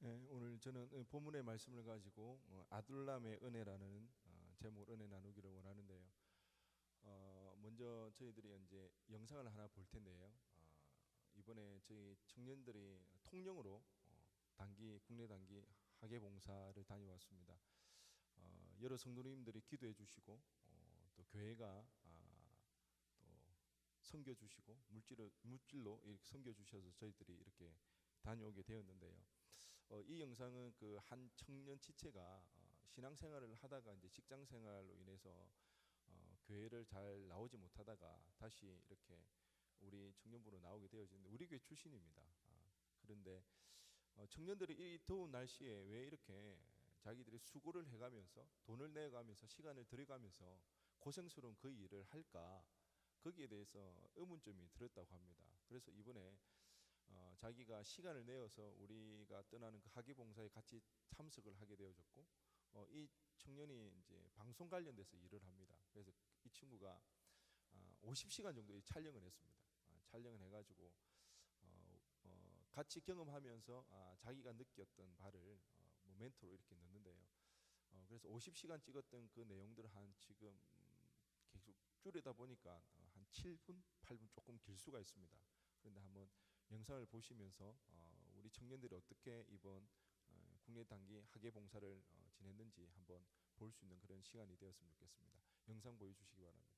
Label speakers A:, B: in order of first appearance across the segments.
A: 네, 오늘 저는 본문의 말씀을 가지고 아둘람의 은혜라는 제목으로 은혜 나누기를 원하는데요. 먼저 저희들이 이제 영상을 하나 볼 텐데요. 이번에 저희 청년들이 통영으로 국내 단기 학예 봉사를 다녀왔습니다. 여러 성도님들이 기도해 주시고 또 교회가 또 섬겨 주시고 물질로 이렇게 섬겨 주셔서 저희들이 이렇게 다녀오게 되었는데요. 이 영상은 그 한 청년 지체가 신앙생활을 하다가 이제 직장생활로 인해서 교회를 잘 나오지 못하다가 다시 이렇게 우리 청년부로 나오게 되어지는데 우리 교회 출신입니다. 그런데 청년들이 이 더운 날씨에 왜 이렇게 자기들이 수고를 해가면서 돈을 내가면서 시간을 들여가면서 고생스러운 그 일을 할까, 거기에 대해서 의문점이 들었다고 합니다. 그래서 이번에 자기가 시간을 내어서 우리가 떠나는 그 학예봉사에 같이 참석을 하게 되어졌고, 이 청년이 이제 방송 관련돼서 일을 합니다. 그래서 이 친구가 50시간 정도 촬영을 했습니다. 촬영을 해가지고 같이 경험하면서 자기가 느꼈던 바를 뭐 멘트로 이렇게 넣는데요. 그래서 50시간 찍었던 그 내용들을 한 지금 계속 줄이다 보니까 한 7분, 8분 조금 길 수가 있습니다. 그런데 한번 영상을 보시면서 우리 청년들이 어떻게 이번 국내 단기 학예 봉사를 지냈는지 한번 볼 수 있는 그런 시간이 되었으면 좋겠습니다. 영상 보여주시기 바랍니다.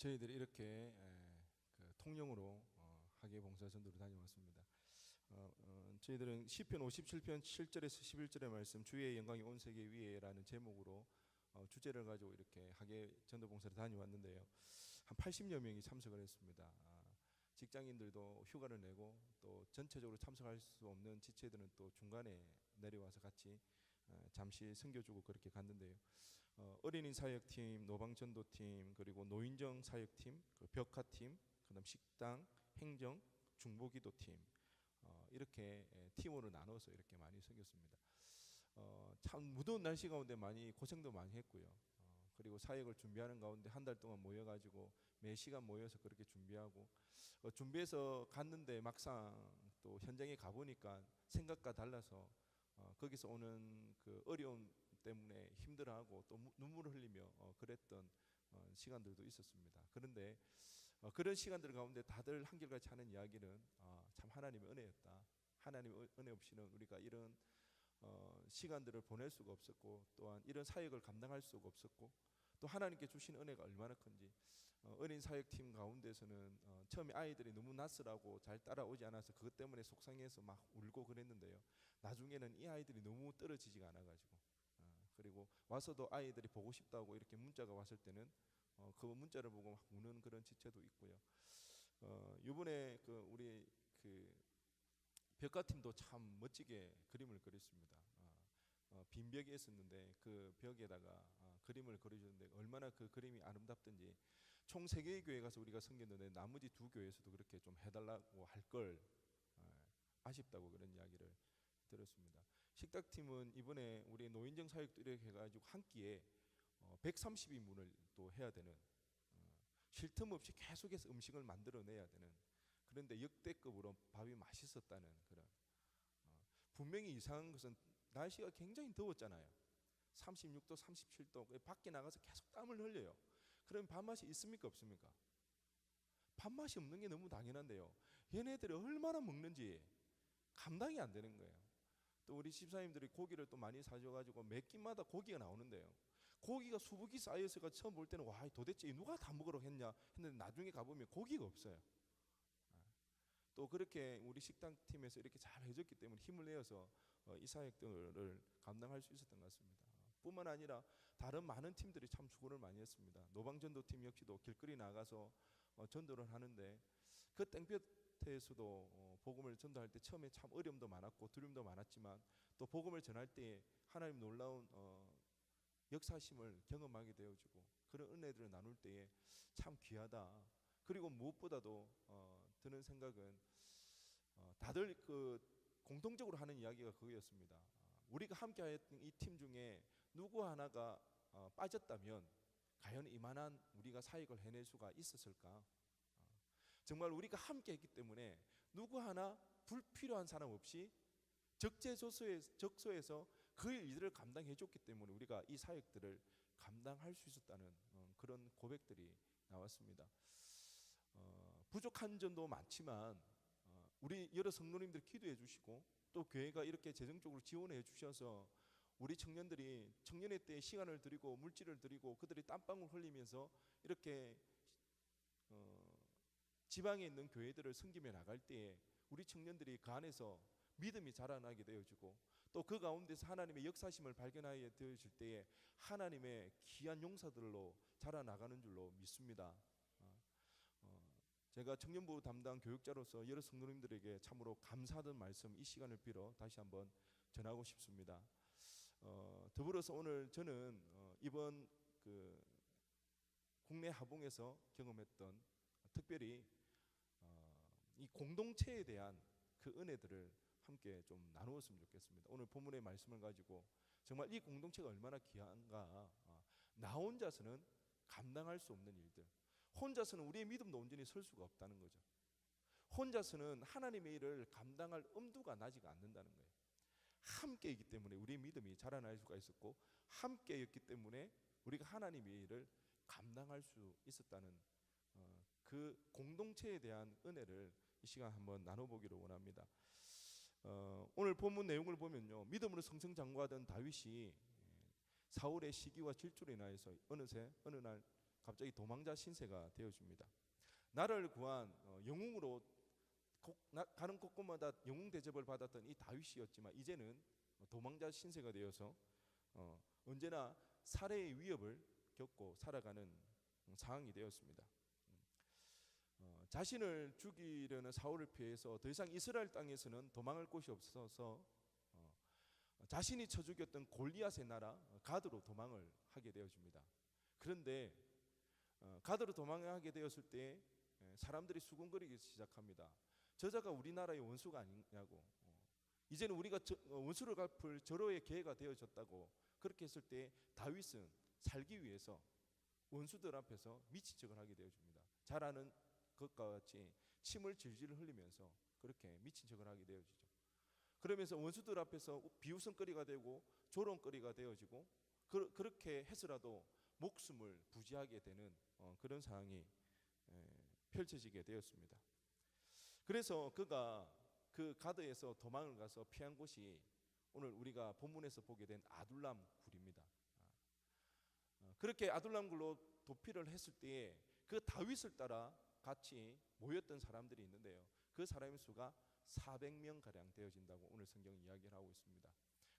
A: 저희들이 이렇게 그 통영으로 학예 봉사 전도를 다녀왔습니다. 저희들은 시편 57편 7절에서 11절의 말씀 주의 영광이 온 세계 위에라는 제목으로 주제를 가지고 이렇게 학예 전도 봉사를 다녀왔는데요. 한 80여 명이 참석을 했습니다. 직장인들도 휴가를 내고 또 전체적으로 참석할 수 없는 지체들은 또 중간에 내려와서 같이 잠시 섬겨주고 그렇게 갔는데요. 어린이 사역팀, 노방전도팀, 그리고 노인정 사역팀, 그 벽화팀, 그다음 식당, 행정, 중보기도팀 이렇게 팀으로 나눠서 이렇게 많이 섬겼습니다. 참 무더운 날씨 가운데 많이 고생도 많이 했고요. 그리고 사역을 준비하는 가운데 한 달 동안 모여가지고 매 시간 모여서 그렇게 준비하고 준비해서 갔는데 막상 또 현장에 가보니까 생각과 달라서 거기서 오는 그 어려움 때문에 힘들어하고 또 눈물을 흘리며 그랬던 시간들도 있었습니다. 그런데 그런 시간들 가운데 다들 한결같이 하는 이야기는 참 하나님의 은혜였다. 하나님의 은혜 없이는 우리가 이런 시간들을 보낼 수가 없었고 또한 이런 사역을 감당할 수가 없었고 또 하나님께 주신 은혜가 얼마나 큰지 어린 사역팀 가운데서는 처음에 아이들이 너무 낯설하고 잘 따라오지 않아서 그것 때문에 속상해서 막 울고 그랬는데요. 나중에는 이 아이들이 너무 떨어지지가 않아가지고 그리고 와서도 아이들이 보고 싶다고 이렇게 문자가 왔을 때는 그 문자를 보고 막 우는 그런 지체도 있고요. 이번에 그 우리 그 벽화팀도 참 멋지게 그림을 그렸습니다. 빈 벽이 있었는데 그 벽에다가 그림을 그려주는데 얼마나 그 그림이 아름답던지 총 3개의 교회 가서 우리가 섬겼는데 나머지 2교회에서도 그렇게 좀 해달라고 할 걸 아쉽다고 그런 이야기를 들었습니다. 식탁팀은 이번에 우리 노인정 사역도 이렇게 해가지고 한 끼에 130인분을 또 해야 되는 쉴 틈 없이 계속해서 음식을 만들어내야 되는 그런데 역대급으로 밥이 맛있었다는 그런 분명히 이상한 것은 날씨가 굉장히 더웠잖아요. 36도 37도 밖에 나가서 계속 땀을 흘려요. 그럼 밥맛이 있습니까 없습니까? 밥맛이 없는 게 너무 당연한데요. 얘네들이 얼마나 먹는지 감당이 안 되는 거예요. 또 우리 집사님들이 고기를 또 많이 사줘가지고 매 끼마다 고기가 나오는데요. 고기가 수북이 쌓여서가 처음 볼 때는 와 도대체 누가 다 먹으러 했냐 했는데 나중에 가보면 고기가 없어요. 또 그렇게 우리 식당팀에서 이렇게 잘 해줬기 때문에 힘을 내어서 이 사역들을 감당할 수 있었던 것 같습니다. 뿐만 아니라 다른 많은 팀들이 참 수고를 많이 했습니다. 노방전도팀 역시도 길거리 나가서 전도를 하는데 그 땡볕에서도 복음을 전도할 때 처음에 참 어려움도 많았고 두려움도 많았지만 또 복음을 전할 때 하나님 놀라운 역사심을 경험하게 되어지고 그런 은혜들을 나눌 때에 참 귀하다. 그리고 무엇보다도 드는 생각은 다들 그 공통적으로 하는 이야기가 그거였습니다. 우리가 함께했던 이 팀 중에 누구 하나가 빠졌다면 과연 이만한 우리가 사역을 해낼 수가 있었을까? 정말 우리가 함께했기 때문에 누구 하나 불필요한 사람 없이 적소에서 그 일들을 감당해줬기 때문에 우리가 이 사역들을 감당할 수 있었다는 그런 고백들이 나왔습니다. 부족한 점도 많지만 우리 여러 성도님들 기도해 주시고 또 교회가 이렇게 재정적으로 지원해 주셔서 우리 청년들이 청년회 때 시간을 드리고 물질을 드리고 그들이 땀방울 흘리면서 이렇게 지방에 있는 교회들을 섬기며 나갈 때에 우리 청년들이 그 안에서 믿음이 자라나게 되어지고 또 그 가운데서 하나님의 역사심을 발견하게 되어질 때에 하나님의 귀한 용사들로 자라나가는 줄로 믿습니다. 제가 청년부 담당 교육자로서 여러 성도님들에게 참으로 감사하던 말씀 이 시간을 빌어 다시 한번 전하고 싶습니다. 더불어서 오늘 저는 이번 그 국내 하봉에서 경험했던 특별히 이 공동체에 대한 그 은혜들을 함께 좀 나누었으면 좋겠습니다. 오늘 본문의 말씀을 가지고 정말 이 공동체가 얼마나 귀한가. 나 혼자서는 감당할 수 없는 일들, 혼자서는 우리의 믿음도 온전히 설 수가 없다는 거죠. 혼자서는 하나님의 일을 감당할 엄두가 나지가 않는다는 거예요. 함께이기 때문에 우리의 믿음이 자라날 수가 있었고 함께였기 때문에 우리가 하나님의 일을 감당할 수 있었다는 그 공동체에 대한 은혜를 이 시간 한번 나눠보기를 원합니다. 오늘 본문 내용을 보면요, 믿음으로 승승장구하던 다윗이 사울의 시기와 질투로 인하여서 어느 날 갑자기 도망자 신세가 되어줍니다. 나를 구한 영웅으로 가는 곳곳마다 영웅 대접을 받았던 이 다윗이었지만 이제는 도망자 신세가 되어서 언제나 살해의 위협을 겪고 살아가는 상황이 되었습니다. 자신을 죽이려는 사울을 피해서 더 이상 이스라엘 땅에서는 도망할 곳이 없어서 자신이 쳐 죽였던 골리앗의 나라 가드로 도망을 하게 되어집니다. 그런데 가드로 도망하게 되었을 때 사람들이 수군거리기 시작합니다. 저자가 우리나라의 원수가 아니냐고, 이제는 우리가 원수를 갚을 절호의 기회가 되어졌다고 그렇게 했을 때 다윗은 살기 위해서 원수들 앞에서 미친 척을 하게 되어집니다. 잘 아는 것과 같이 침을 질질 흘리면서 그렇게 미친 척을 하게 되어지죠. 그러면서 원수들 앞에서 비웃음거리가 되고 조롱거리가 되어지고 그렇게 해서라도 목숨을 부지하게 되는 그런 상황이 펼쳐지게 되었습니다. 그래서 그가 그 가드에서 도망을 가서 피한 곳이 오늘 우리가 본문에서 보게 된 아둘람 굴입니다. 그렇게 아둘람 굴로 도피를 했을 때에 그 다윗을 따라 같이 모였던 사람들이 있는데요. 그 사람의 수가 400명 가량 되어진다고 오늘 성경이 이야기를 하고 있습니다.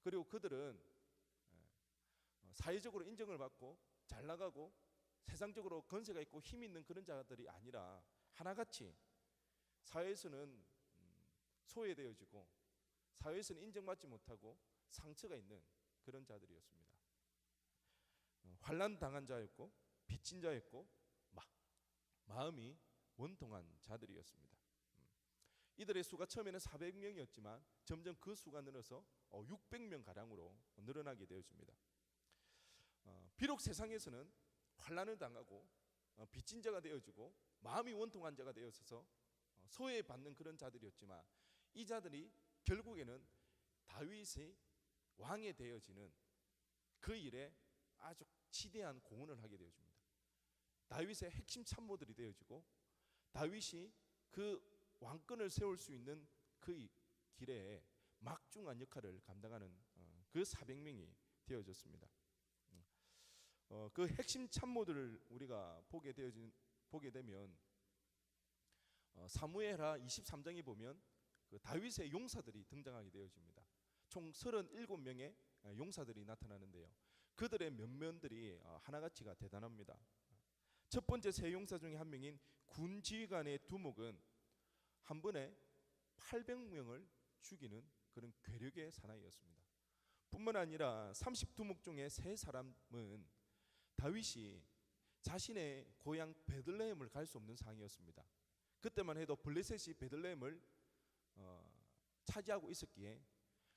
A: 그리고 그들은 사회적으로 인정을 받고 잘 나가고 세상적으로 건세가 있고 힘이 있는 그런 자들이 아니라 하나같이 사회에서는 소외되어지고 사회에서는 인정받지 못하고 상처가 있는 그런 자들이었습니다. 환난 당한 자였고 빚진 자였고 마음이 원통한 자들이었습니다. 이들의 수가 처음에는 400명이었지만 점점 그 수가 늘어서 600명 가량으로 늘어나게 되어집니다. 비록 세상에서는 환난을 당하고 빚진 자가 되어지고 마음이 원통한 자가 되어서 소외받는 그런 자들이었지만 이 자들이 결국에는 다윗의 왕이 되어지는 그 일에 아주 지대한 공헌을 하게 되어집니다. 다윗의 핵심 참모들이 되어지고 다윗이 그 왕권을 세울 수 있는 그 길에 막중한 역할을 감당하는 그 400명이 되어졌습니다. 그 핵심 참모들을 우리가 보게 되면 사무엘하 23장에 보면 그 다윗의 용사들이 등장하게 되어집니다. 총 37명의 용사들이 나타나는데요. 그들의 면면들이 하나같이가 대단합니다. 첫 번째 세 용사 중에 한 명인 군 지휘관의 두목은 한 번에 800명을 죽이는 그런 괴력의 사나이였습니다. 뿐만 아니라 30두목 중에 세 사람은 다윗이 자신의 고향 베들레헴을 갈 수 없는 상황이었습니다. 그때만 해도 블레셋이 베들레헴을 차지하고 있었기에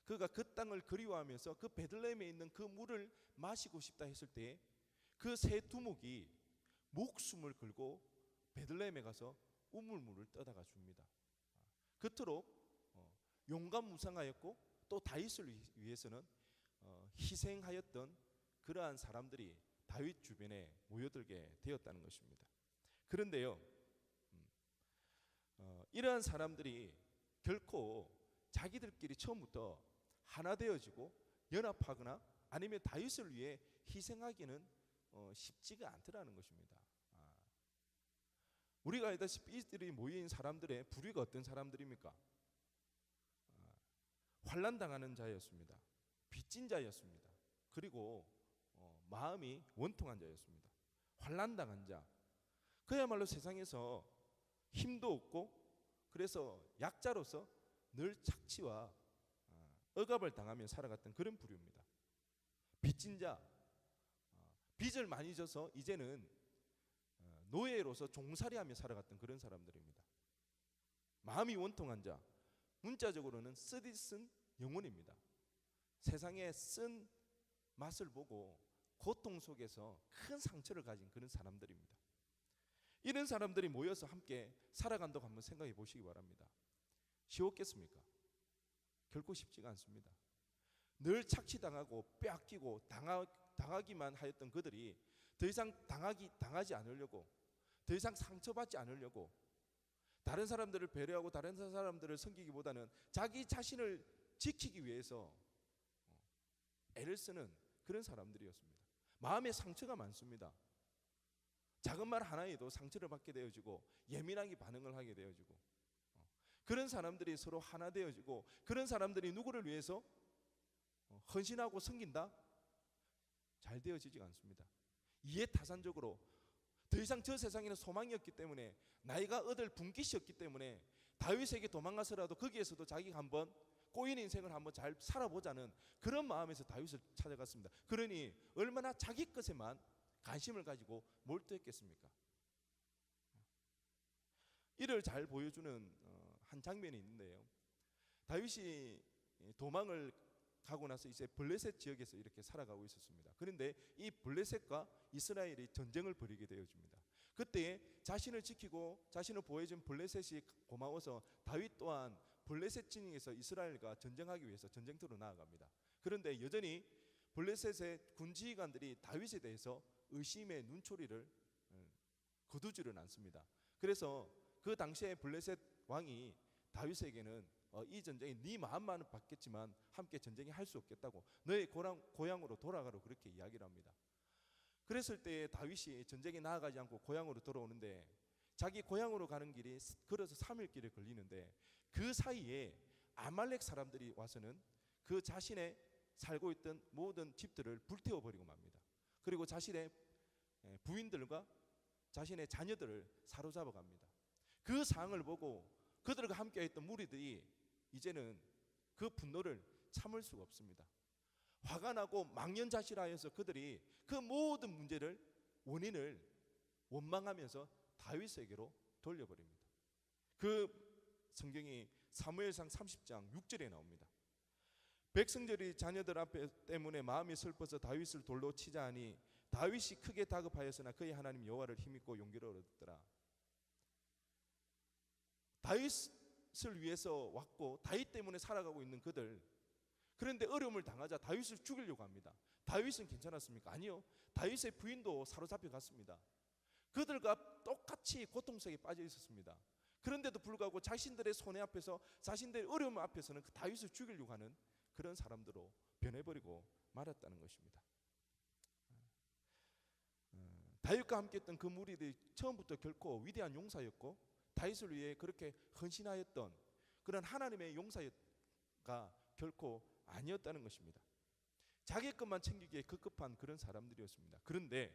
A: 그가 그 땅을 그리워하면서 그 베들레헴에 있는 그 물을 마시고 싶다 했을 때 그 세 두목이 목숨을 걸고 베들레헴에 가서 우물물을 떠다가 줍니다. 그토록 용감무쌍하였고 또 다윗을 위해서는 희생하였던 그러한 사람들이 다윗 주변에 모여들게 되었다는 것입니다. 그런데요, 이러한 사람들이 결코 자기들끼리 처음부터 하나 되어지고 연합하거나 아니면 다윗을 위해 희생하기는 쉽지가 않더라는 것입니다. 우리가 알다시피 이들이 모인 사람들의 부류가 어떤 사람들입니까? 환난당하는 자였습니다. 빚진 자였습니다. 그리고 마음이 원통한 자였습니다. 환난당한 자, 그야말로 세상에서 힘도 없고 그래서 약자로서 늘 착취와 억압을 당하며 살아갔던 그런 부류입니다. 빚진 자, 빚을 많이 져서 이제는 노예로서 종살이하며 살아갔던 그런 사람들입니다. 마음이 원통한 자, 문자적으로는 쓰디쓴 영혼입니다. 세상에 쓴 맛을 보고 고통 속에서 큰 상처를 가진 그런 사람들입니다. 이런 사람들이 모여서 함께 살아간다고 한번 생각해 보시기 바랍니다. 쉬웠겠습니까? 결코 쉽지가 않습니다. 늘 착취당하고 빼앗기고 당하기만 하였던 그들이 더 이상 당하지 않으려고, 더 이상 상처받지 않으려고 다른 사람들을 배려하고 다른 사람들을 섬기기보다는 자기 자신을 지키기 위해서 애를 쓰는 그런 사람들이었습니다. 마음에 상처가 많습니다. 작은 말 하나에도 상처를 받게 되어지고 예민하게 반응을 하게 되어지고, 그런 사람들이 서로 하나 되어지고, 그런 사람들이 누구를 위해서 헌신하고 섬긴다? 잘 되어지지 않습니다. 이해타산적으로 더 이상 저 세상에는 소망이 없기 때문에, 나이가 얻을 분깃이 없기 때문에 다윗에게 도망가서라도 거기에서도 자기가 한번 꼬인 인생을 한번 잘 살아보자는 그런 마음에서 다윗을 찾아갔습니다. 그러니 얼마나 자기 것에만 관심을 가지고 몰두했겠습니까? 이를 잘 보여주는 한 장면이 있는데요. 다윗이 도망을 가고 나서 이제 블레셋 지역에서 이렇게 살아가고 있었습니다. 그런데 이 블레셋과 이스라엘이 전쟁을 벌이게 되어집니다. 그때 자신을 지키고 자신을 보호해준 블레셋이 고마워서 다윗 또한 블레셋 진영에서 이스라엘과 전쟁하기 위해서 전쟁터로 나아갑니다. 그런데 여전히 블레셋의 군지휘관들이 다윗에 대해서 의심의 눈초리를 거두지를 않습니다. 그래서 그 당시에 블레셋 왕이 다윗에게는 이 전쟁에 네 마음만은 받겠지만 함께 전쟁에 할 수 없겠다고, 너의 고향으로 돌아가라고 그렇게 이야기를 합니다. 그랬을 때 다윗이 전쟁에 나아가지 않고 고향으로 돌아오는데, 자기 고향으로 가는 길이 걸어서 3일 길에 걸리는데, 그 사이에 아말렉 사람들이 와서는 그 자신의 살고 있던 모든 집들을 불태워버리고 맙니다. 그리고 자신의 부인들과 자신의 자녀들을 사로잡아 갑니다. 그 상황을 보고 그들과 함께 했던 무리들이 이제는 그 분노를 참을 수가 없습니다. 화가 나고 망연자실하여서 그들이 그 모든 문제를, 원인을 원망하면서 다윗에게로 돌려버립니다. 그 성경이 사무엘상 30장 6절에 나옵니다. 백성들이 자녀들 앞에 때문에 마음이 슬퍼서 다윗을 돌로 치자 하니 다윗이 크게 다급하였으나 그의 하나님 여호와를 힘입고 용기를 얻었더라. 다윗을 위해서 왔고 다윗 때문에 살아가고 있는 그들, 그런데 어려움을 당하자 다윗을 죽이려고 합니다. 다윗은 괜찮았습니까? 아니요. 다윗의 부인도 사로잡혀 갔습니다. 그들과 똑같이 고통 속에 빠져 있었습니다. 그런데도 불구하고 자신들의 손해 앞에서, 자신들의 어려움 앞에서는 그 다윗을 죽이려고 하는 그런 사람들로 변해버리고 말았다는 것입니다. 다윗과 함께했던 그 무리들이 처음부터 결코 위대한 용사였고 다윗을 위해 그렇게 헌신하였던 그런 하나님의 용사가 결코 아니었다는 것입니다. 자기 것만 챙기기에 급급한 그런 사람들이었습니다. 그런데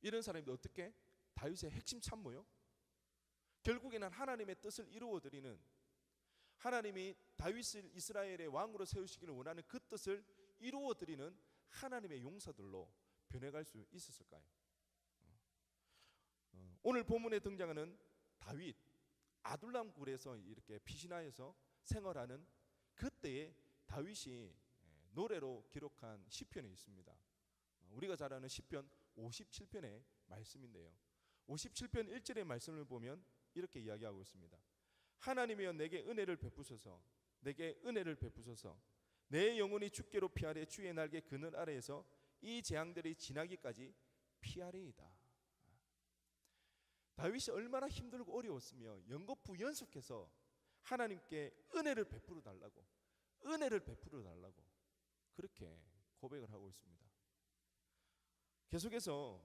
A: 이런 사람이 어떻게 다윗의 핵심 참모요? 결국에는 하나님의 뜻을 이루어드리는, 하나님이 다윗을 이스라엘의 왕으로 세우시기를 원하는 그 뜻을 이루어드리는 하나님의 용사들로 변해갈 수 있었을까요? 오늘 본문에 등장하는 다윗, 아둘람 굴에서 이렇게 피신하여서 생활하는 그때의 다윗이 노래로 기록한 시편이 있습니다. 우리가 잘 아는 시편 57편의 말씀인데요, 57편 1절의 말씀을 보면 이렇게 이야기하고 있습니다. 하나님이여 내게 은혜를 베푸소서, 내게 은혜를 베푸소서. 내 영혼이 주께로 피하되 주의 날개 그늘 아래에서 이 재앙들이 지나기까지 피하리이다. 다윗이 얼마나 힘들고 어려웠으며 연거푸 연속해서 하나님께 은혜를 베풀어 달라고, 은혜를 베풀어 달라고 그렇게 고백을 하고 있습니다. 계속해서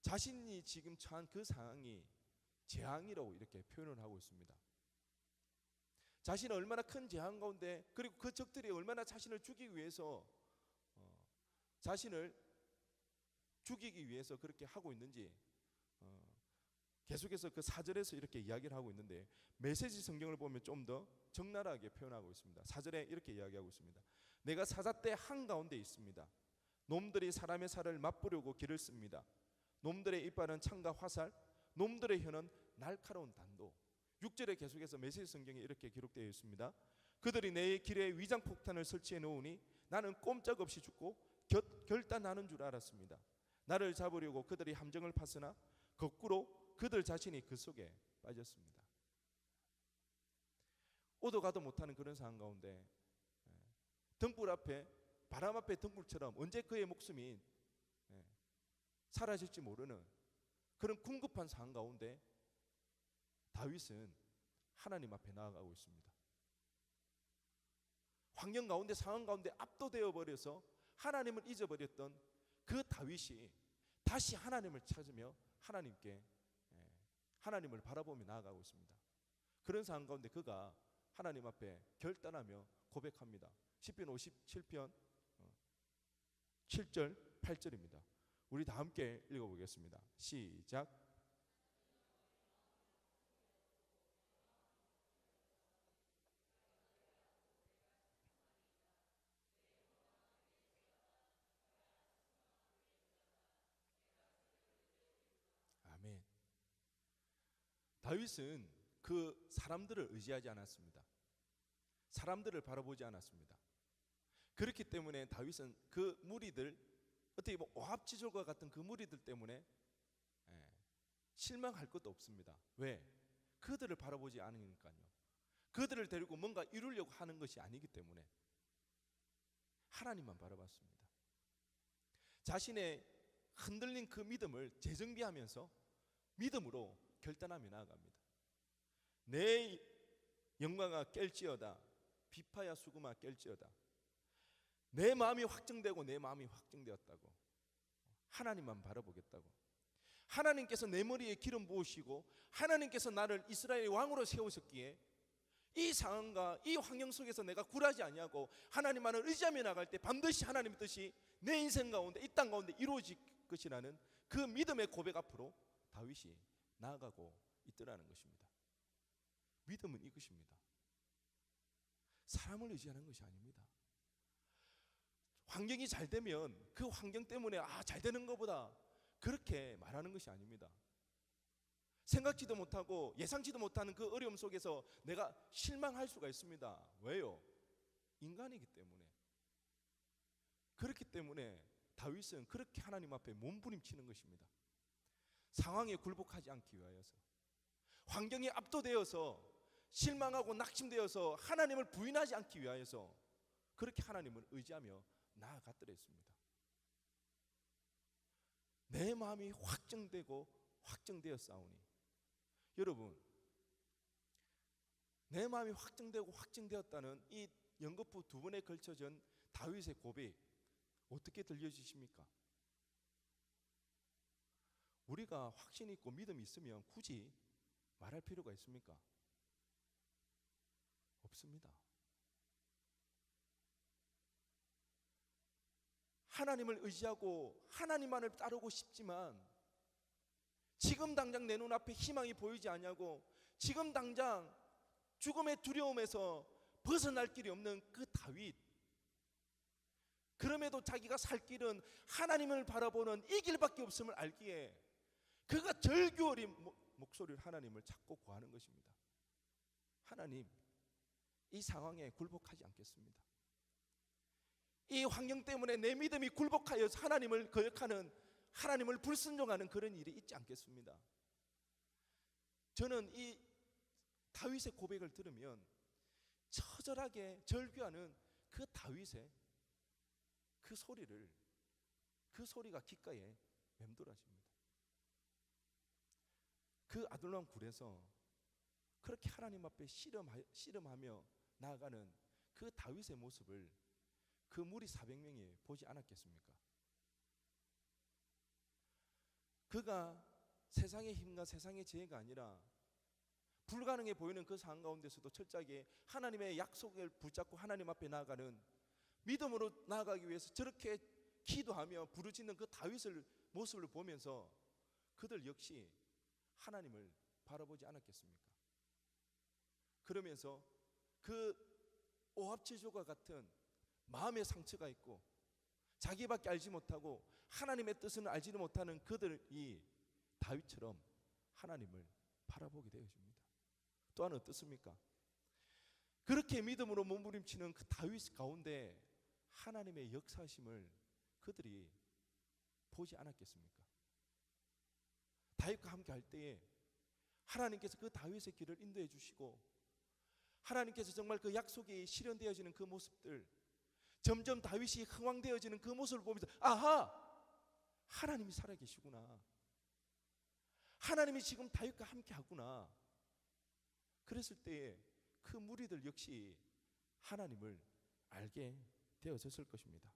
A: 자신이 지금 처한 그 상황이 재앙이라고 이렇게 표현을 하고 있습니다. 자신은 얼마나 큰 재앙 가운데, 그리고 그 적들이 얼마나 자신을 죽이기 위해서 자신을 죽이기 위해서 그렇게 하고 있는지 계속해서 그 4절에서 이렇게 이야기를 하고 있는데, 메시지 성경을 보면 좀 더 적나라하게 표현하고 있습니다. 4절에 이렇게 이야기하고 있습니다. 내가 사자떼 한가운데 있습니다. 놈들이 사람의 살을 맛보려고 길을 씁니다. 놈들의 이빨은 창과 화살, 놈들의 혀는 날카로운 단도. 6절에 계속해서 메시지 성경에 이렇게 기록되어 있습니다. 그들이 내 길에 위장폭탄을 설치해 놓으니 나는 꼼짝없이 죽고 결단하는 줄 알았습니다. 나를 잡으려고 그들이 함정을 팠으나 거꾸로 그들 자신이 그 속에 빠졌습니다. 오도 가도 못하는 그런 상황 가운데 등불 앞에, 바람 앞에 등불처럼 언제 그의 목숨이 사라질지 모르는 그런 궁급한 상황 가운데 다윗은 하나님 앞에 나아가고 있습니다. 환경 가운데, 상황 가운데 압도되어 버려서 하나님을 잊어버렸던 그 다윗이 다시 하나님을 찾으며 하나님을 바라보며 나아가고 있습니다. 그런 상황 가운데 그가 하나님 앞에 결단하며 고백합니다. 시편 57편 7절 8절입니다. 우리 다 함께 읽어보겠습니다. 시작. 아멘. 다윗은 그 사람들을 의지하지 않았습니다. 사람들을 바라보지 않았습니다. 그렇기 때문에 다윗은 그 무리들, 어떻게 보면 오합지졸과 같은 그 무리들 때문에 실망할 것도 없습니다. 왜? 그들을 바라보지 않으니까요. 그들을 데리고 뭔가 이루려고 하는 것이 아니기 때문에 하나님만 바라봤습니다. 자신의 흔들린 그 믿음을 재정비하면서 믿음으로 결단하며 나아갑니다. 내 영광아 깰지어다, 비파야 수금아 깰지어다. 내 마음이 확정되고 내 마음이 확정되었다고, 하나님만 바라보겠다고, 하나님께서 내 머리에 기름 부으시고 하나님께서 나를 이스라엘의 왕으로 세우셨기에 이 상황과 이 환경 속에서 내가 굴하지 아니하고 하나님만을 의지하며 나갈 때 반드시 하나님의 뜻이 내 인생 가운데, 이 땅 가운데 이루어질 것이라는 그 믿음의 고백 앞으로 다윗이 나아가고 있더라는 것입니다. 믿음은 이것입니다. 사람을 의지하는 것이 아닙니다. 환경이 잘 되면 그 환경 때문에 잘 되는 것보다 그렇게 말하는 것이 아닙니다. 생각지도 못하고 예상치도 못하는 그 어려움 속에서 내가 실망할 수가 있습니다. 왜요? 인간이기 때문에. 그렇기 때문에 다윗은 그렇게 하나님 앞에 몸부림치는 것입니다. 상황에 굴복하지 않기 위하여서, 환경에 압도되어서 실망하고 낙심되어서 하나님을 부인하지 않기 위하여서 그렇게 하나님을 의지하며 나아갔더라 했습니다. 내 마음이 확정되고 확정되었사오니, 여러분, 내 마음이 확정되고 확정되었다는 이 연거푸 두 번에 걸쳐진 다윗의 고백 어떻게 들려주십니까? 우리가 확신이 있고 믿음이 있으면 굳이 말할 필요가 있습니까? 없습니다. 하나님을 의지하고 하나님만을 따르고 싶지만 지금 당장 내 눈앞에 희망이 보이지 않냐고, 지금 당장 죽음의 두려움에서 벗어날 길이 없는 그 다윗, 그럼에도 자기가 살 길은 하나님을 바라보는 이 길밖에 없음을 알기에 그가 절규어린 목소리를 하나님을 찾고 구하는 것입니다. 하나님, 이 상황에 굴복하지 않겠습니다. 이 환경 때문에 내 믿음이 굴복하여 하나님을 거역하는, 하나님을 불순종하는 그런 일이 있지 않겠습니다. 저는 이 다윗의 고백을 들으면 처절하게 절규하는 그 다윗의 그 소리가 귓가에 맴돌아집니다. 그 아둘람 굴에서 그렇게 하나님 앞에 씨름하며 나아가는 그 다윗의 모습을 그 무리 400명이 보지 않았겠습니까? 그가 세상의 힘과 세상의 지혜가 아니라 불가능해 보이는 그 상황 가운데서도 철저하게 하나님의 약속을 붙잡고 하나님 앞에 나아가는, 믿음으로 나아가기 위해서 저렇게 기도하며 부르짖는 그 다윗의 모습을 보면서 그들 역시 하나님을 바라보지 않았겠습니까? 그러면서 그 오합지졸과 같은 마음의 상처가 있고 자기밖에 알지 못하고 하나님의 뜻은 알지도 못하는 그들이 다윗처럼 하나님을 바라보게 되어집니다. 또한 어떻습니까? 그렇게 믿음으로 몸부림치는 그 다윗 가운데 하나님의 역사심을 그들이 보지 않았겠습니까? 다윗과 함께 할 때에 하나님께서 그 다윗의 길을 인도해 주시고 하나님께서 정말 그 약속이 실현되어지는 그 모습들, 점점 다윗이 흥왕되어지는 그 모습을 보면서 아하! 하나님이 살아계시구나. 하나님이 지금 다윗과 함께 하구나. 그랬을 때에 그 무리들 역시 하나님을 알게 되어졌을 것입니다.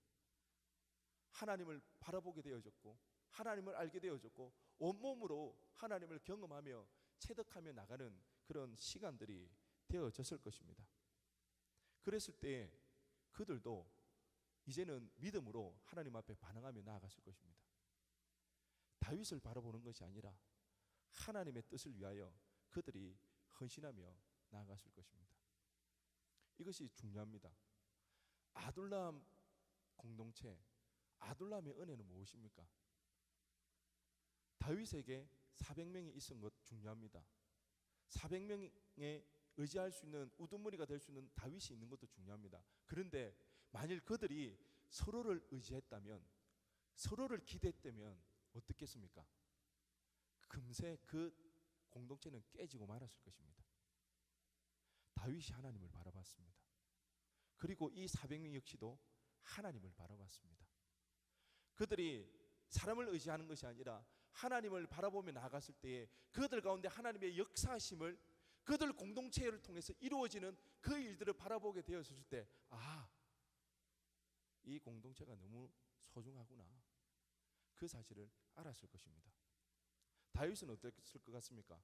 A: 하나님을 바라보게 되어졌고 하나님을 알게 되어졌고 온몸으로 하나님을 경험하며 체득하며 나가는 그런 시간들이 되어졌을 것입니다. 그랬을 때 그들도 이제는 믿음으로 하나님 앞에 반응하며 나아갔을 것입니다. 다윗을 바라보는 것이 아니라 하나님의 뜻을 위하여 그들이 헌신하며 나아갔을 것입니다. 이것이 중요합니다. 아둘람 공동체, 아둘람의 은혜는 무엇입니까? 다윗에게 400명이 있은 것 중요합니다. 400명에 의지할 수 있는 우두머리가 될 수 있는 다윗이 있는 것도 중요합니다. 그런데 만일 그들이 서로를 의지했다면, 서로를 기대했다면 어떻겠습니까? 금세 그 공동체는 깨지고 말았을 것입니다. 다윗이 하나님을 바라봤습니다. 그리고 이 400명 역시도 하나님을 바라봤습니다. 그들이 사람을 의지하는 것이 아니라 하나님을 바라보며 나아갔을 때에 그들 가운데 하나님의 역사하심을 그들 공동체를 통해서 이루어지는 그 일들을 바라보게 되었을 때, 이 공동체가 너무 소중하구나, 그 사실을 알았을 것입니다. 다윗은 어땠을 것 같습니까?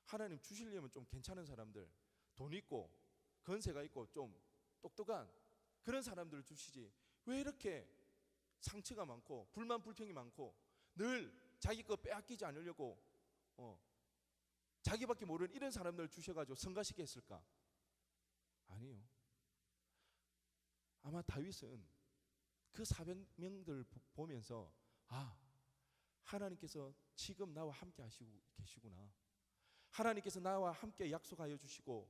A: 하나님 주시려면 좀 괜찮은 사람들, 돈 있고 건세가 있고 좀 똑똑한 그런 사람들을 주시지, 왜 이렇게 상처가 많고 불만 불평이 많고 늘 자기 거 빼앗기지 않으려고 자기밖에 모르는 이런 사람들을 주셔가지고 성가시게 했을까? 아니요. 아마 다윗은 그 400명들 보면서 하나님께서 지금 나와 함께 하시고 계시구나, 하나님께서 나와 함께 약속하여 주시고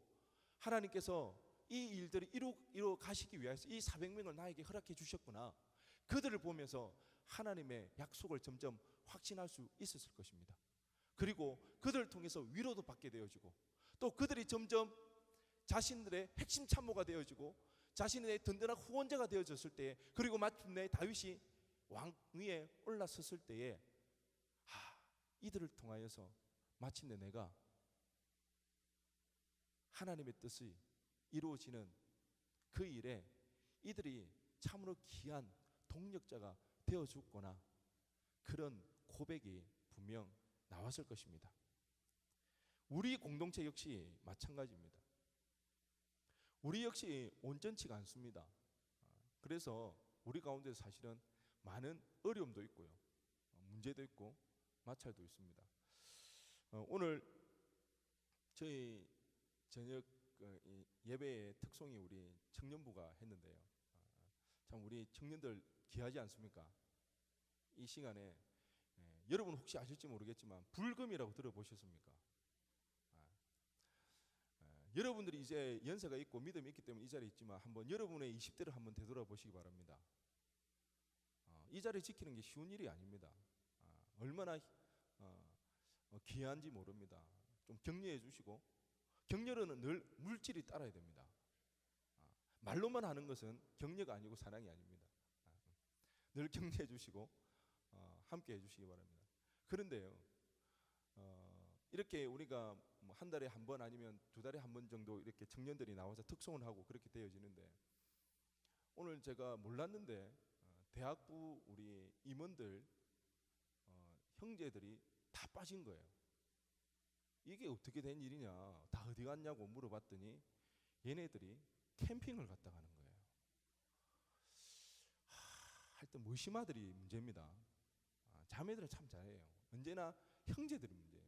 A: 하나님께서 이 일들을 이루 가시기 위해서 이 400명을 나에게 허락해 주셨구나, 그들을 보면서 하나님의 약속을 점점 확신할 수 있었을 것입니다. 그리고 그들을 통해서 위로도 받게 되어지고 또 그들이 점점 자신들의 핵심 참모가 되어지고 자신의 든든한 후원자가 되어졌을 때에, 그리고 마침내 다윗이 왕 위에 올라섰을 때에 이들을 통하여서 마침내 내가 하나님의 뜻이 이루어지는 그 일에 이들이 참으로 귀한 동력자가 되어줬구나, 그런 고백이 분명 나왔을 것입니다. 우리 공동체 역시 마찬가지입니다. 우리 역시 온전치가 않습니다. 그래서 우리 가운데 사실은 많은 어려움도 있고요, 문제도 있고 마찰도 있습니다. 오늘 저희 저녁 예배의 특송이 우리 청년부가 했는데요, 참 우리 청년들 귀하지 않습니까? 이 시간에 여러분 혹시 아실지 모르겠지만 불금이라고 들어보셨습니까? 여러분들이 이제 연세가 있고 믿음이 있기 때문에 이 자리에 있지만 한번 여러분의 20대를 한번 되돌아보시기 바랍니다. 이 자리 지키는 게 쉬운 일이 아닙니다. 얼마나 귀한지 모릅니다. 좀 격려해 주시고, 격려는 늘 물질이 따라야 됩니다. 말로만 하는 것은 격려가 아니고 사랑이 아닙니다. 늘 격려해 주시고 함께 해 주시기 바랍니다. 그런데요, 이렇게 우리가 한 달에 한 번 아니면 두 달에 한 번 정도 이렇게 청년들이 나와서 특송을 하고 그렇게 되어지는데, 오늘 제가 몰랐는데 대학부 우리 임원들 형제들이 다 빠진 거예요. 이게 어떻게 된 일이냐, 다 어디 갔냐고 물어봤더니 얘네들이 캠핑을 갔다 가는 거예요. 하여튼 무심아들이 문제입니다. 자매들은 참 잘해요. 언제나 형제들이 문제예요.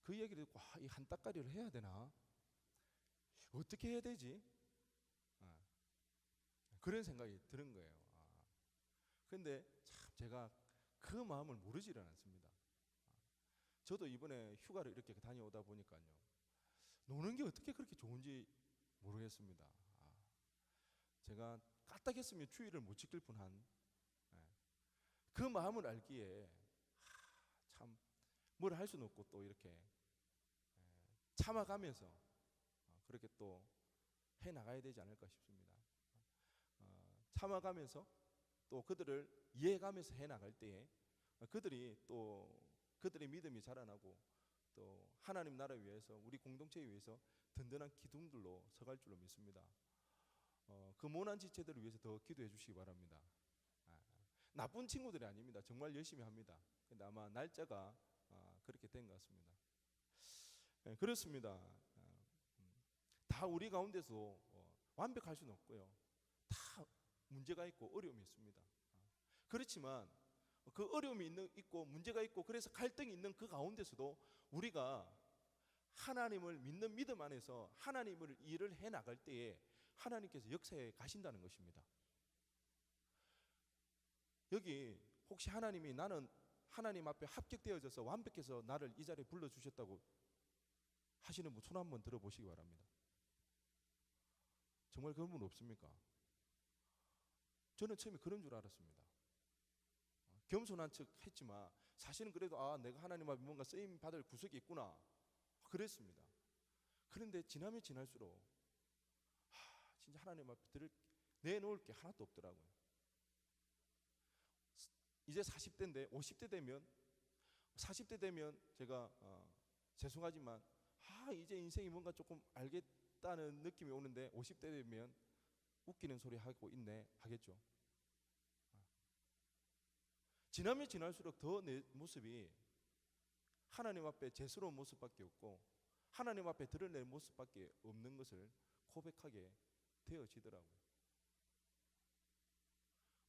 A: 그 얘기를 듣고 이 한따까리를 해야 되나? 어떻게 해야 되지? 그런 생각이 드는 거예요. 그런데 참 제가 그 마음을 모르지를 않습니다. 저도 이번에 휴가를 이렇게 다녀오다 보니까요, 노는 게 어떻게 그렇게 좋은지 모르겠습니다. 제가 까딱했으면 주의를 못 지킬 뻔한 그 마음을 알기에 참 뭘 할 수는 없고 또 이렇게 참아가면서 그렇게 또 해나가야 되지 않을까 싶습니다. 참아가면서 또 그들을 이해해가면서 해나갈 때에 그들이 또 그들의 믿음이 자라나고 또 하나님 나라를 위해서 우리 공동체에 위해서 든든한 기둥들로 서갈 줄로 믿습니다. 그 모난 지체들을 위해서 더 기도해 주시기 바랍니다. 나쁜 친구들이 아닙니다. 정말 열심히 합니다. 근데 아마 날짜가 그렇게 된 것 같습니다. 예, 그렇습니다. 다 우리 가운데서 완벽할 수는 없고요. 다 문제가 있고 어려움이 있습니다. 그렇지만 그 어려움이 있고 문제가 있고 그래서 갈등이 있는 그 가운데서도 우리가 하나님을 믿는 믿음 안에서 하나님을 일을 해 나갈 때에 하나님께서 역사에 가신다는 것입니다. 여기 혹시 하나님이 나는 하나님 앞에 합격되어져서 완벽해서 나를 이 자리에 불러주셨다고 하시는 분 손 한번 들어보시기 바랍니다. 정말 그런 분 없습니까? 저는 처음에 그런 줄 알았습니다. 겸손한 척 했지만 사실은 그래도 내가 하나님 앞에 뭔가 쓰임 받을 구석이 있구나 그랬습니다. 그런데 지나면 지날수록 진짜 하나님 앞에 내놓을 게 하나도 없더라고요. 이제 40대인데 50대 되면 40대 되면 제가 죄송하지만 이제 인생이 뭔가 조금 알겠다는 느낌이 오는데 50대 되면 웃기는 소리 하고 있네 하겠죠. 지나면 지날수록 더 내 모습이 하나님 앞에 죄스러운 모습밖에 없고 하나님 앞에 드러낼 모습밖에 없는 것을 고백하게 되어지더라고요.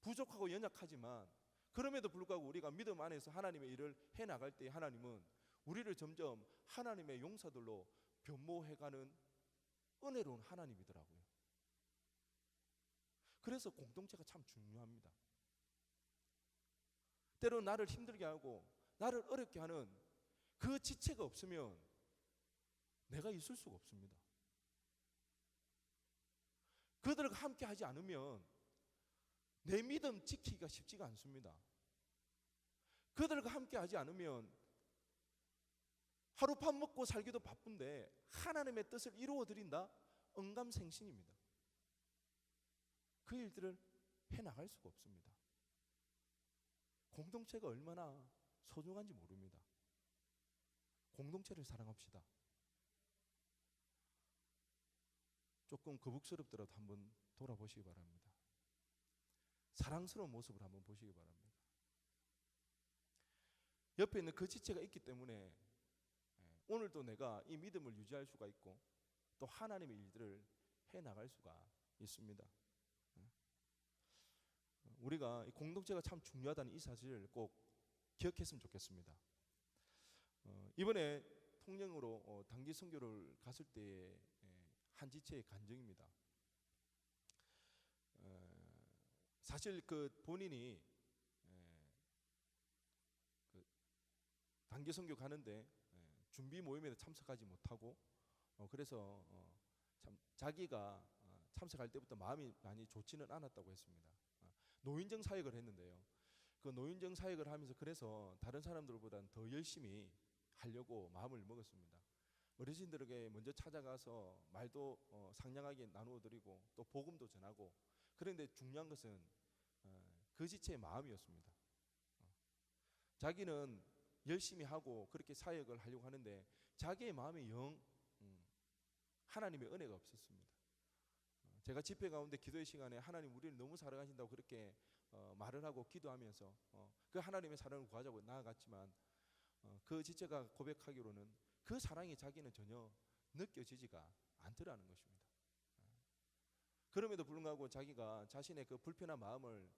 A: 부족하고 연약하지만 그럼에도 불구하고 우리가 믿음 안에서 하나님의 일을 해나갈 때 하나님은 우리를 점점 하나님의 용사들로 변모해가는 은혜로운 하나님이더라고요. 그래서 공동체가 참 중요합니다. 때로 나를 힘들게 하고 나를 어렵게 하는 그 지체가 없으면 내가 있을 수가 없습니다. 그들과 함께 하지 않으면 내 믿음 지키기가 쉽지가 않습니다. 그들과 함께 하지 않으면 하루 밥 먹고 살기도 바쁜데 하나님의 뜻을 이루어 드린다? 언감생신입니다. 그 일들을 해나갈 수가 없습니다. 공동체가 얼마나 소중한지 모릅니다. 공동체를 사랑합시다. 조금 거북스럽더라도 한번 돌아보시기 바랍니다. 사랑스러운 모습을 한번 보시기 바랍니다. 옆에 있는 그 지체가 있기 때문에 오늘도 내가 이 믿음을 유지할 수가 있고 또 하나님의 일들을 해나갈 수가 있습니다. 우리가 이 공동체가 참 중요하다는 이 사실을 꼭 기억했으면 좋겠습니다. 이번에 통영으로 단기 선교를 갔을 때의 한 지체의 간증입니다. 사실 그 본인이 그 단기 선교 가는데 준비 모임에 참석하지 못하고 그래서 참 자기가 참석할 때부터 마음이 많이 좋지는 않았다고 했습니다. 노인정 사역을 했는데요. 그 노인정 사역을 하면서 그래서 다른 사람들보다는 더 열심히 하려고 마음을 먹었습니다. 어르신들에게 먼저 찾아가서 말도 상냥하게 나누어 드리고 또 복음도 전하고 그런데 중요한 것은 그 지체의 마음이었습니다. 자기는 열심히 하고 그렇게 사역을 하려고 하는데 자기의 마음에 영 하나님의 은혜가 없었습니다. 제가 집회 가운데 기도의 시간에 하나님 우리를 너무 사랑하신다고 그렇게 말을 하고 기도하면서 그 하나님의 사랑을 구하자고 나아갔지만 그 지체가 고백하기로는 그 사랑이 자기는 전혀 느껴지지가 않더라는 것입니다. 그럼에도 불구하고 자기가 자신의 그 불편한 마음을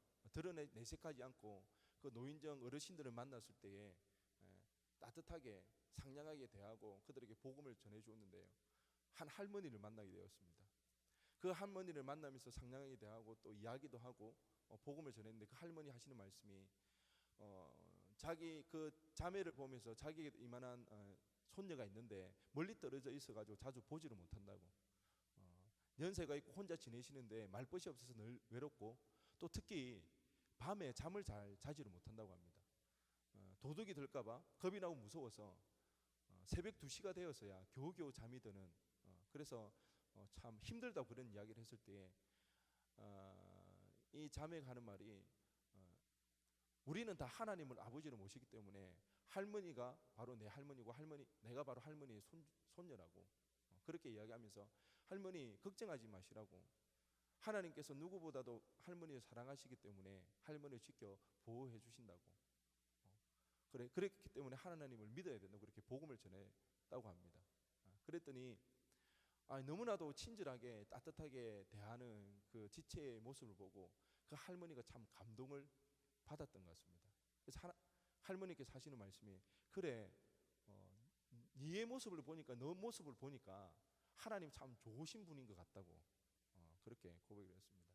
A: 내색하지 않고 그 노인정 어르신들을 만났을 때에 따뜻하게 상냥하게 대하고 그들에게 복음을 전해 주었는데요. 한 할머니를 만나게 되었습니다. 그 할머니를 만나면서 상냥하게 대하고 또 이야기도 하고 복음을 전했는데 그 할머니 하시는 말씀이 자기 그 자매를 보면서 자기에게 이만한 손녀가 있는데 멀리 떨어져 있어가지고 자주 보지를 못한다고 연세가 있고 혼자 지내시는데 말벗이 없어서 늘 외롭고 또 특히 밤에 잠을 잘 자지를 못한다고 합니다. 도둑이 들까봐 겁이 나고 무서워서 새벽 2시가 되어서야 겨우겨우 잠이 드는 그래서 참 힘들다고 그런 이야기를 했을 때에 이 자매가 하는 말이 우리는 다 하나님을 아버지로 모시기 때문에 할머니가 바로 내 할머니고 내가 바로 할머니의 손녀라고 그렇게 이야기하면서 할머니 걱정하지 마시라고 하나님께서 누구보다도 할머니를 사랑하시기 때문에 할머니를 지켜 보호해 주신다고. 그랬기 때문에 하나님을 믿어야 된다고 그렇게 복음을 전했다고 합니다. 그랬더니 너무나도 친절하게 따뜻하게 대하는 그 지체의 모습을 보고 그 할머니가 참 감동을 받았던 것 같습니다. 그래서 할머니께서 하시는 말씀이, 그래, 네의 모습을 보니까, 너 모습을 보니까 하나님 참 좋으신 분인 것 같다고 그렇게 고백을 했습니다.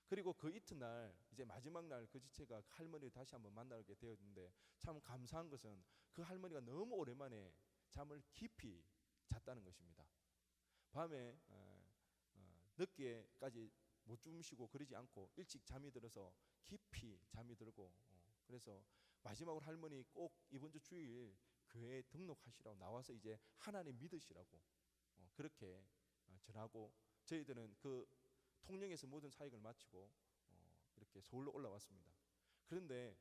A: 그리고 그 이튿날 이제 마지막 날 그 지체가 할머니를 다시 한번 만나게 되었는데, 참 감사한 것은 그 할머니가 너무 오랜만에 잠을 깊이 잤다는 것입니다. 밤에 늦게까지 못 주무시고 그러지 않고 일찍 잠이 들어서 깊이 잠이 들고, 그래서 마지막으로 할머니 꼭 이번 주 주일 교회에 등록하시라고 나와서 이제 하나님 믿으시라고 그렇게 전하고, 저희들은 그 통영에서 모든 사역을 마치고 이렇게 서울로 올라왔습니다. 그런데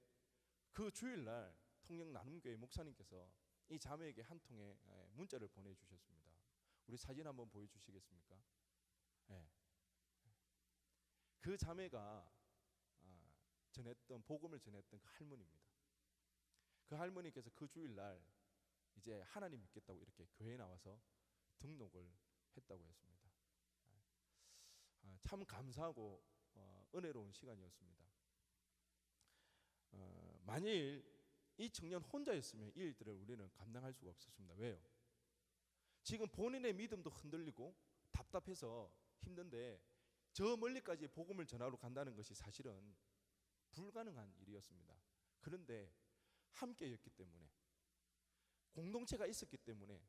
A: 그 주일날 통영 나눔교회 목사님께서 이 자매에게 한 통의 문자를 보내주셨습니다. 우리 사진 한번 보여주시겠습니까? 네. 그 자매가 복음을 전했던 그 할머니입니다. 그 할머니께서 그 주일날 이제 하나님 믿겠다고 이렇게 교회에 나와서 등록을 했다고 했습니다. 참 감사하고 은혜로운 시간이었습니다. 만일 이 청년 혼자였으면 이 일들을 우리는 감당할 수가 없었습니다. 왜요? 지금 본인의 믿음도 흔들리고 답답해서 힘든데 저 멀리까지 복음을 전하러 간다는 것이 사실은 불가능한 일이었습니다. 그런데 함께였기 때문에, 공동체가 있었기 때문에,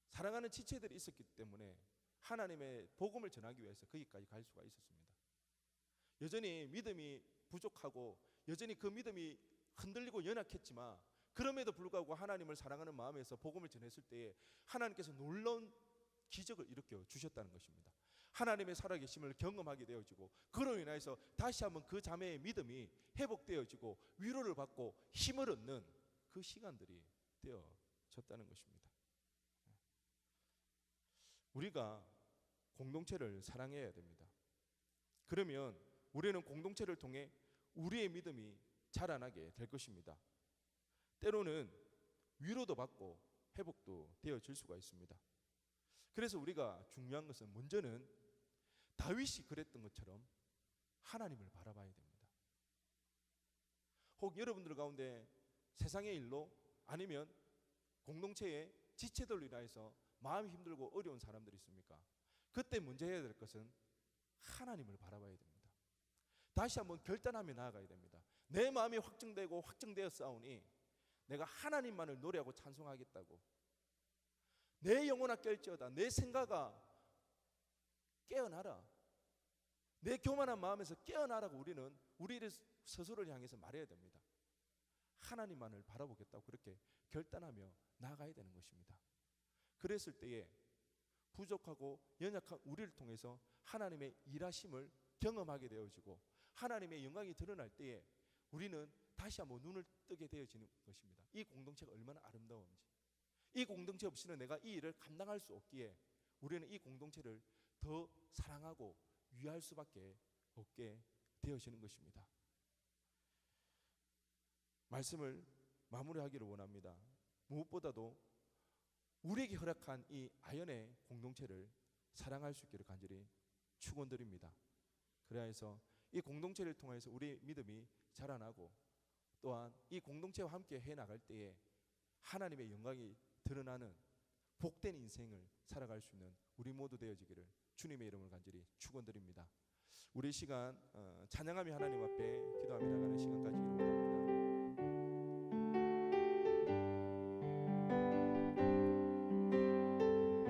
A: 사랑하는 지체들이 있었기 때문에 하나님의 복음을 전하기 위해서 거기까지 갈 수가 있었습니다. 여전히 믿음이 부족하고 여전히 그 믿음이 흔들리고 연약했지만, 그럼에도 불구하고 하나님을 사랑하는 마음에서 복음을 전했을 때에 하나님께서 놀라운 기적을 일으켜 주셨다는 것입니다. 하나님의 살아계심을 경험하게 되어지고, 그로 인해서 다시 한번 그 자매의 믿음이 회복되어지고 위로를 받고 힘을 얻는 그 시간들이 되어졌다는 것입니다. 우리가 공동체를 사랑해야 됩니다. 그러면 우리는 공동체를 통해 우리의 믿음이 자라나게 될 것입니다. 때로는 위로도 받고 회복도 되어질 수가 있습니다. 그래서 우리가 중요한 것은 먼저는 다윗이 그랬던 것처럼 하나님을 바라봐야 됩니다. 혹 여러분들 가운데 세상의 일로 아니면 공동체의 지체들로 인해서 마음이 힘들고 어려운 사람들이 있습니까? 그때 먼저 해야 될 것은 하나님을 바라봐야 됩니다. 다시 한번 결단하며 나아가야 됩니다. 내 마음이 확정되고 확정되었사오니 내가 하나님만을 노래하고 찬송하겠다고, 내 영혼아 깰지어다, 내 생각아 깨어나라, 내 교만한 마음에서 깨어나라고 우리를 스스로를 향해서 말해야 됩니다. 하나님만을 바라보겠다고 그렇게 결단하며 나아가야 되는 것입니다. 그랬을 때에 부족하고 연약한 우리를 통해서 하나님의 일하심을 경험하게 되어지고 하나님의 영광이 드러날 때에 우리는 다시 한번 눈을 뜨게 되어지는 것입니다. 이 공동체가 얼마나 아름다운지, 이 공동체 없이는 내가 이 일을 감당할 수 없기에 우리는 이 공동체를 더 사랑하고 위할 수밖에 없게 되어지는 것입니다. 말씀을 마무리하기를 원합니다. 무엇보다도 우리에게 허락한 이 아연의 공동체를 사랑할 수 있기를 간절히 축원드립니다. 그래서 이 공동체를 통해서 우리의 믿음이 자라나고, 또한 이 공동체와 함께 해나갈 때에 하나님의 영광이 드러나는 복된 인생을 살아갈 수 있는 우리 모두 되어지기를 주님의 이름을 간절히 축원드립니다. 우리 시간 찬양하며 하나님 앞에 기도하며 나가는 시간까지 이루어갑니다.